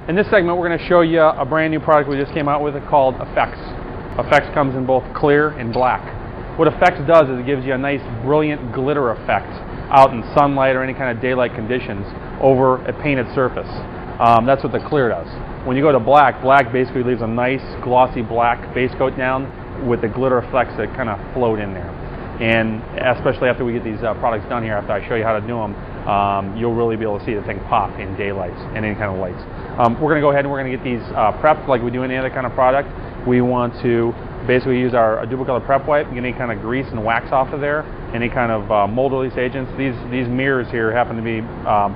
In this segment, we're going to show you a brand new product we just came out with called Effex. Effex comes in both clear and black. What Effex does is it gives you a nice, brilliant glitter effect out in sunlight or any kind of daylight conditions over a painted surface. That's what the clear does. When you go to black, black basically leaves a nice, glossy black base coat down with the glitter effects that kind of float in there. And especially after we get these products done here, after I show you how to do them, you'll really be able to see the thing pop in daylights and any kind of lights. We're going to go ahead and we're going to get these prepped like we do any other kind of product. We want to basically use our Dupli-Color prep wipe, get any kind of grease and wax off of there, any kind of mold release agents. These mirrors here happen to be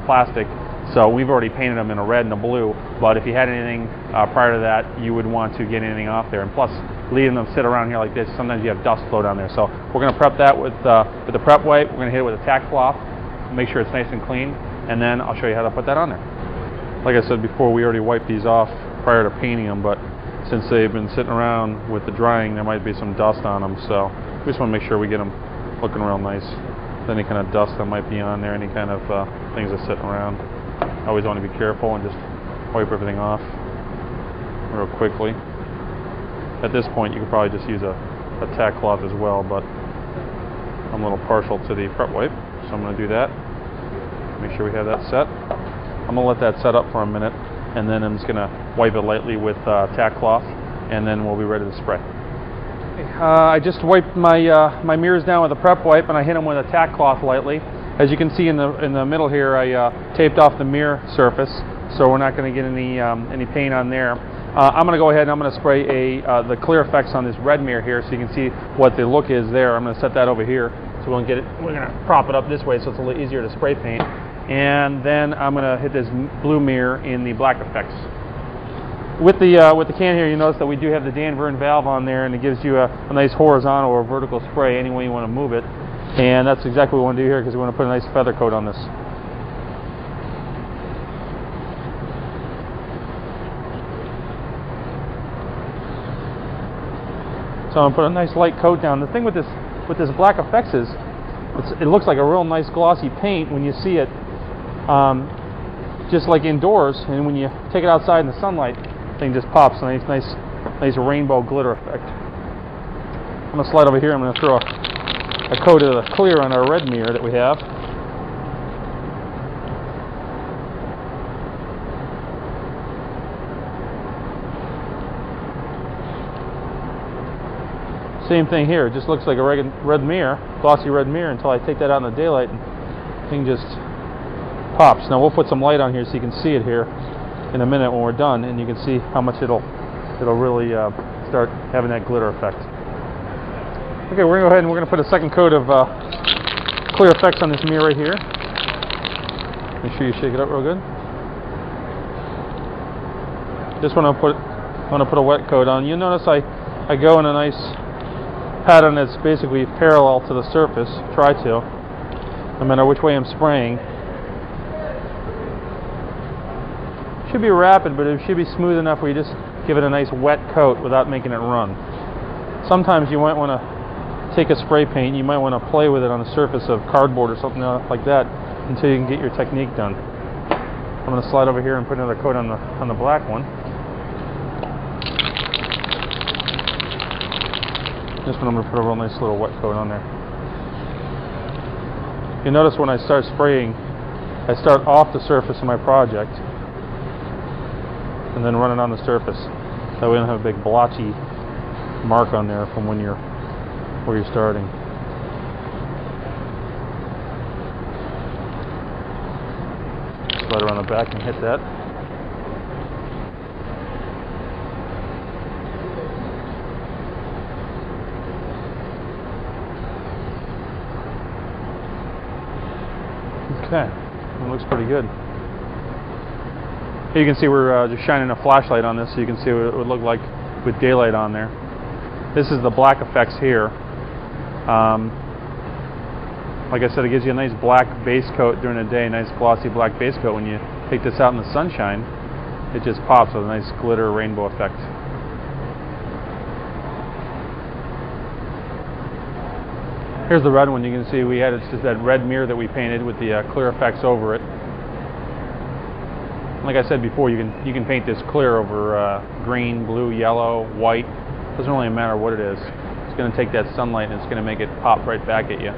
plastic, so we've already painted them in a red and a blue, but if you had anything prior to that, you would want to get anything off there. And plus, leaving them sit around here like this, sometimes you have dust float on there. So we're going to prep that with the prep wipe. We're going to hit it with a tack cloth, make sure it's nice and clean, and then I'll show you how to put that on there. Like I said before, we already wiped these off prior to painting them, but since they've been sitting around with the drying, there might be some dust on them, so we just want to make sure we get them looking real nice. Any kind of dust that might be on there, any kind of things that sit around. I always want to be careful and just wipe everything off real quickly. At this point, you could probably just use a tack cloth as well, but I'm a little partial to the prep wipe, so I'm going to do that. Make sure we have that set. I'm going to let that set up for a minute, and then I'm just going to wipe it lightly with tack cloth, and then we'll be ready to spray. I just wiped my mirrors down with a prep wipe, and I hit them with a tack cloth lightly. As you can see in the middle here, I taped off the mirror surface, so we're not going to get any paint on there. I'm going to go ahead and I'm going to spray the clear effects on this red mirror here, so you can see what the look is there. I'm going to set that over here, so we're going to prop it up this way, so it's a little easier to spray paint. And then I'm going to hit this blue mirror in the black effects. With the can here, you notice that we do have the Dan Verne valve on there, and it gives you a nice horizontal or vertical spray any way you want to move it. And that's exactly what we want to do here, because we want to put a nice feather coat on this. So I'm going to put a nice light coat down. The thing with this black effects is it looks like a real nice glossy paint when you see it just like indoors, and when you take it outside in the sunlight, the thing just pops. A nice rainbow glitter effect. I'm going to slide over here. I'm going to throw a coat of the clear on our red mirror that we have. Same thing here. It just looks like a red mirror, glossy red mirror, until I take that out in the daylight and the thing just pops. Now we'll put some light on here so you can see it here in a minute when we're done, and you can see how much it'll really start having that glitter effect. Okay, we're going to go ahead and we're going to put a second coat of clear effects on this mirror right here. Make sure you shake it up real good. Just want to put a wet coat on. You'll notice I go in a nice pattern that's basically parallel to the surface. Try to, no matter which way I'm spraying. Should be rapid, but it should be smooth enough where you just give it a nice wet coat without making it run. Sometimes you might want to take a spray paint, you might want to play with it on the surface of cardboard or something like that until you can get your technique done. I'm going to slide over here and put another coat on the black one. This one I'm going to put a real nice little wet coat on there. You notice when I start spraying, I start off the surface of my project and then run it on the surface. That way I don't have a big blotchy mark on there from where you're starting. Slide around the back and hit that. Okay, it looks pretty good. Here you can see we're just shining a flashlight on this so you can see what it would look like with daylight on there. This is the black effects here. Like I said, it gives you a nice black base coat during the day, nice glossy black base coat. When you take this out in the sunshine, it just pops with a nice glitter rainbow effect. Here's the red one. You can see we had it's just that red mirror that we painted with the clear effects over it. Like I said before, you can paint this clear over green, blue, yellow, white. Doesn't really matter what it is. It's going to take that sunlight and it's going to make it pop right back at you.